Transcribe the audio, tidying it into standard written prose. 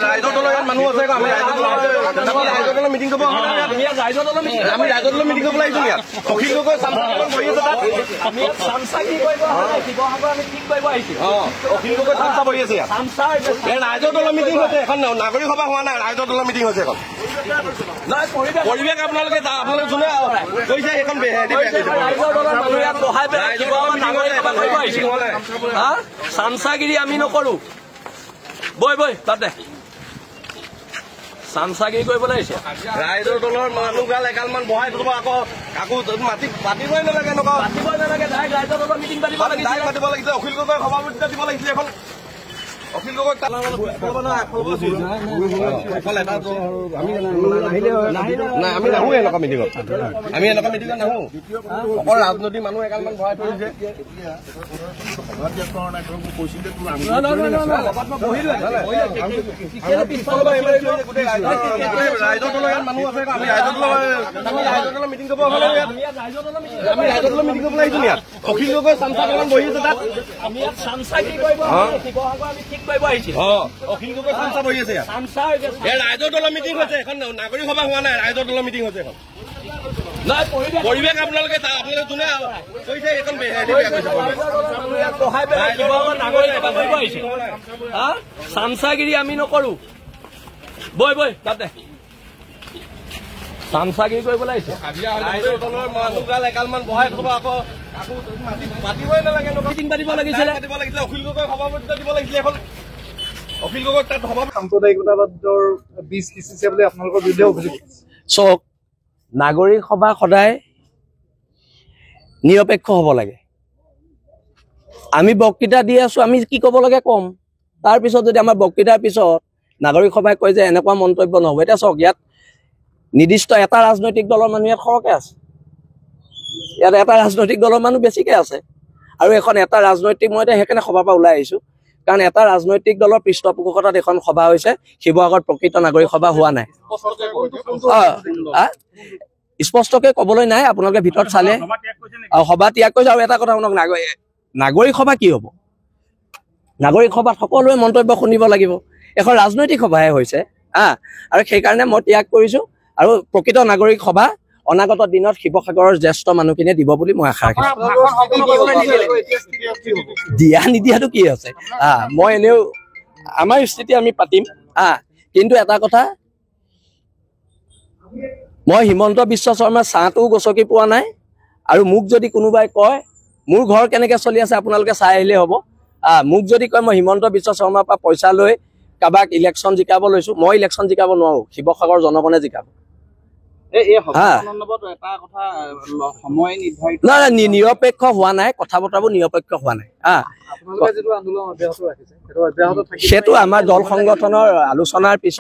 ৰাইজৰ দলৰ মানুহ আছে আমি ৰাইজৰ দলৰ মিটিং কৰিব আমি ৰাইজৰ দলৰ মিটিং কৰিব লাগিছো ইয়াত অখিল গগৈ বহি আছে তাত আমি চামচা কি কৰিব শিৱসাগৰ আমি ঠিক কৰিব আহিছো অখিল গগৈ চামচা বহি আছে ইয়াত ৰাইজৰ দলৰ মিটিং হৈছে এখন নাগৰিক সভা হোৱা নাই ৰাইজৰ দলৰ মিটিং হৈছে এখন পৰিৱেশ আপোনালোকে যোনে কৈছে সেইখন ৰাইজৰ দলৰ মানুহ ইয়াত বহাই পেলাই নাগৰিক সভা কৰিব আহিছে চামচাগিৰি আমি নকৰো বৈ বৈ তাতে চামচাগিৰি কৰিবলৈ আহিছে ৰাইজৰ দলৰ মানুহ গাল এগালমান বহাই থব আকৌ পাতিবই নালাগে এনেকুৱা পাতিবই নালাগে ৰাইজৰ দলৰ মিটিং পাতিব লাগিছে অখিল গগৈ সভাপতিত্ব দিব লাগিছিলে এখন অখিল গগৈ আমি নাহো এনেকুৱা মিটিঙত আমি এনেকুৱা মিটিঙত নাহো অকল ৰাজনৈতিক মানুহ এগালমান ভৰাই থৈছে ৰাইজৰ দলৰ মানুহ আছে আমি ৰাইজৰ দলৰ মিটিং কৰিব আমি ৰাইজৰ দলৰ মিটিং কৰিব লাগিছো ইয়াত অখিল গগৈ চামচা বহি আছে তাত আমি ইয়াত চামচা কি কৰিব শিৱসাগৰ আমি ঠিক কৰিব আহিছো অখিল গগৈ চামচা বহি আছে ৰাইজৰ দলৰ মিটিং হৈছে এখন নাগৰিক সভা হোৱা নাই ৰাইজৰ দলৰ মিটিং হৈছে এখন পৰিৱেশ আপোনালোকে যোনে কৈছে সেইখন চামচাগিৰি আমি নকৰো বৈ বৈ তাতে চামচাগিৰি কৰিবলৈ আহিছে ৰাইজৰ দলৰ মানুহ গাল এগালমান বহাই থব আকৌ পাতিবই নালাগে মিটিং পাতিব লাগিছিলে অখিল গগৈ সভাপতিত্ব দিব লাগিছিলে এখন অখিল গগৈ তাত সাম্প্ৰদায়িকতাবাদৰ বীজ সিঁচিছে বুলি আপোনালোকৰ বিৰুদ্ধে অভিযোগ চাওক নাগৰিক সভা সদায় নিৰপেক্ষ হ'ব লাগে আমি বক্তৃতা দি আছো আমি কি ক'ব লাগে কম তাৰপিছত যদি আমাৰ বক্তৃতাৰ পিছত নাগৰিক সভাই কয় যে এনেকুৱা মন্তব্য নহ'ব এতিয়া চাওক ইয়াত নিৰ্দিষ্ট এটা ৰাজনৈতিক দলৰ মানুহ ইয়াত সৰহকৈ আছে ইয়াত এটা ৰাজনৈতিক দলৰ মানুহ বেছিকৈ আছে আৰু এখন এটা ৰাজনৈতিক মই এতিয়া সেইকাৰণে সভাৰ পৰা ওলাই আহিছোঁ কাৰণ এটা ৰাজনৈতিক দলৰ পৃষ্ঠপোষকতাত এখন সভা হৈছে শিৱসাগৰত প্ৰকৃত নাগৰিক সভা হোৱা নাই স্পষ্টকৈ ক'বলৈ নাই আপোনালোকে ভিতৰত চালে সভা ত্যাগ কৰিছে আৰু এটা কথা শুনক নাগৰিক সভা কি হ'ব নাগৰিক সভাত সকলোৱে মন্তব্য শুনিব লাগিব এখন ৰাজনৈতিক সভাহে হৈছে আৰু সেইকাৰণে মই ত্যাগ কৰিছোঁ আৰু প্ৰকৃত নাগৰিক সভা অনাগত দিনত শিৱসাগৰৰ জ্যেষ্ঠ মানুহখিনিয়ে দিব বুলি মই আশা ৰাখিছোঁ দিয়া নিদিয়াটো কি আছে মই এনেও আমাৰ স্থিতি আমি পাতিম কিন্তু এটা কথা মই হিমন্ত বিশ্ব শৰ্মাৰ ছাঁটোও গছকি পোৱা নাই আৰু মোক যদি কোনোবাই কয় মোৰ ঘৰ কেনেকৈ চলি আছে আপোনালোকে চাই আহিলে হ'ব মোক যদি কয় মই হিমন্ত বিশ্ব শৰ্মাৰ পৰা পইচা লৈ কাৰোবাক ইলেকশ্যন জিকাব লৈছোঁ মই ইলেকশ্যন জিকাব নোৱাৰোঁ শিৱসাগৰ জনগণে জিকাব নিৰপেক্ষ হোৱা নাই কথা বতৰাবোৰ নিৰপেক্ষ হোৱা নাই সেইটো আমাৰ দল সংগঠনৰ আলোচনাৰ পিছত